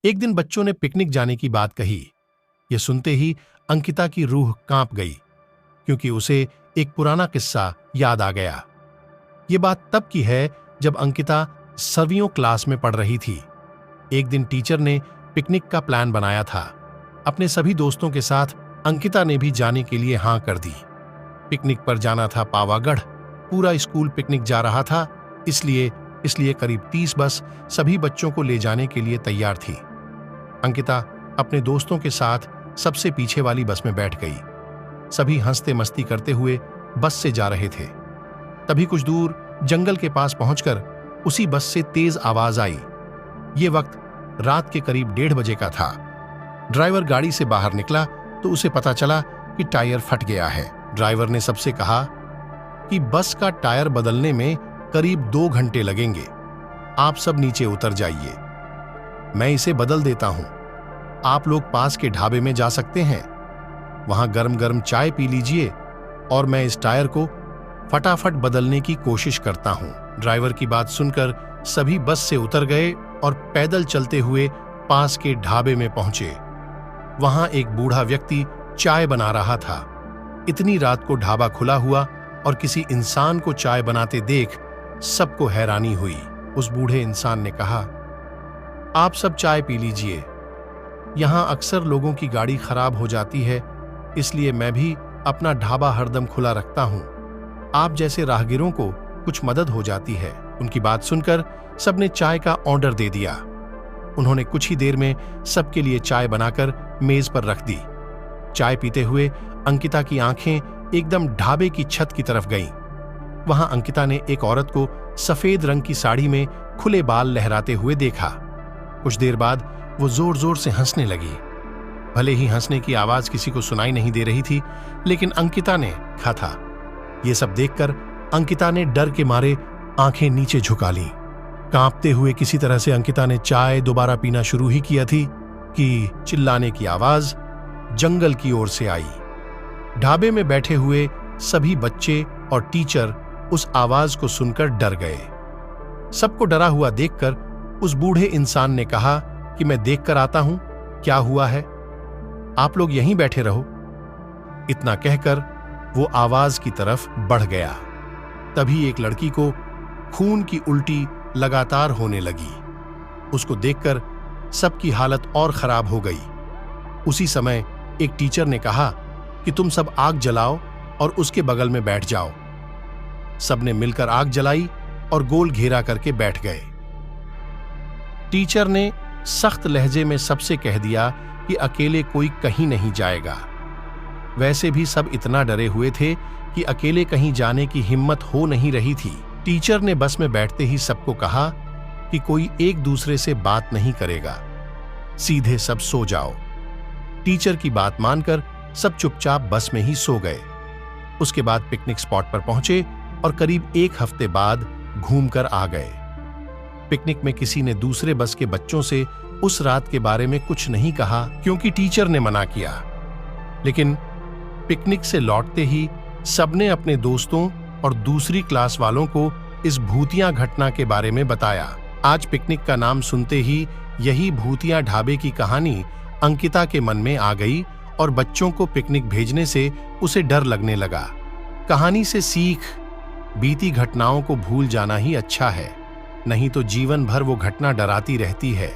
एक दिन बच्चों ने पिकनिक जाने की बात कही। यह सुनते ही अंकिता की रूह कांप गई, क्योंकि उसे एक पुराना किस्सा याद आ गया। ये बात तब की है जब अंकिता 7वीं क्लास में पढ़ रही थी। एक दिन टीचर ने पिकनिक का प्लान बनाया था। अपने सभी दोस्तों के साथ अंकिता ने भी जाने के लिए हां कर दी। पिकनिक पर जाना था पावागढ़। पूरा स्कूल पिकनिक जा रहा था, इसलिए करीब 30 बस सभी बच्चों को ले जाने के लिए तैयार थी। अंकिता अपने दोस्तों के साथ सबसे पीछे वाली बस में बैठ गई। सभी हंसते मस्ती करते हुए बस से जा रहे थे। तभी कुछ दूर जंगल के पास पहुंचकर उसी बस से तेज आवाज आई। ये वक्त रात के करीब 1:30 बजे का था। ड्राइवर गाड़ी से बाहर निकला तो उसे पता चला कि टायर फट गया है। ड्राइवर ने सबसे कहा कि बस का टायर बदलने में करीब 2 घंटे लगेंगे, आप सब नीचे उतर जाइए, मैं इसे बदल देता हूं। आप लोग पास के ढाबे में जा सकते हैं, वहां गर्म गर्म चाय पी लीजिए और मैं इस टायर को फटाफट बदलने की कोशिश करता हूं। ड्राइवर की बात सुनकर सभी बस से उतर गए और पैदल चलते हुए पास के ढाबे में पहुंचे। वहां एक बूढ़ा व्यक्ति चाय बना रहा था। इतनी रात को ढाबा खुला हुआ और किसी इंसान को चाय बनाते देख सबको हैरानी हुई। उस बूढ़े इंसान ने कहा, आप सब चाय पी लीजिए, यहां अक्सर लोगों की गाड़ी खराब हो जाती है, इसलिए मैं भी अपना ढाबा हरदम खुला रखता हूं। आप जैसे राहगीरों को कुछ मदद हो जाती है। उनकी बात सुनकर सबने चाय का ऑर्डर दे दिया। उन्होंने कुछ ही देर में सबके लिए चाय बनाकर मेज पर रख दी। चाय पीते हुए अंकिता की आंखें एकदम ढाबे की छत की तरफ गईं। वहां अंकिता ने एक औरत को सफेद रंग की साड़ी में खुले बाल लहराते हुए देखा। कुछ देर बाद वो जोर जोर से हंसने लगी। भले ही हंसने की आवाज किसी को सुनाई नहीं दे रही थी, लेकिन अंकिता ने कहा था। ये सब देखकर अंकिता ने डर के मारे आंखें नीचे झुका लीं। कांपते हुए किसी तरह से अंकिता ने चाय दोबारा पीना शुरू ही किया थी कि चिल्लाने की आवाज जंगल की ओर से आई। ढाबे में बैठे हुए सभी बच्चे और टीचर उस आवाज को सुनकर डर गए। सबको डरा हुआ देखकर उस बूढ़े इंसान ने कहा कि मैं देखकर आता हूं क्या हुआ है, आप लोग यहीं बैठे रहो। इतना कहकर वो आवाज की तरफ बढ़ गया। तभी एक लड़की को खून की उल्टी लगातार होने लगी। उसको देखकर सबकी हालत और खराब हो गई। उसी समय एक टीचर ने कहा कि तुम सब आग जलाओ और उसके बगल में बैठ जाओ। सबने मिलकर आग जलाई और गोल घेरा करके बैठ गए। टीचर ने सख्त लहजे में सबसे कह दिया कि अकेले कोई कहीं नहीं जाएगा। वैसे भी सब इतना डरे हुए थे कि अकेले कहीं जाने की हिम्मत हो नहीं रही थी। टीचर ने बस में बैठते ही सबको कहा कि कोई एक दूसरे से बात नहीं करेगा, सीधे सब सो जाओ। टीचर की बात मानकर सब चुपचाप बस में ही सो गए। उसके बाद पिकनिक स्पॉट पर पहुंचे और करीब 1 हफ्ते बाद घूमकर आ गए। पिकनिक में किसी ने दूसरे बस के बच्चों से उस रात के बारे में कुछ नहीं कहा, क्योंकि टीचर ने मना किया। लेकिन पिकनिक से लौटते ही सबने अपने दोस्तों और दूसरी क्लास वालों को इस भूतिया घटना के बारे में बताया। आज पिकनिक का नाम सुनते ही यही भूतिया ढाबे की कहानी अंकिता के मन में आ गई और बच्चों को पिकनिक भेजने से उसे डर लगने लगा। कहानी से सीख, बीती घटनाओं को भूल जाना ही अच्छा है, नहीं तो जीवन भर वो घटना डराती रहती है।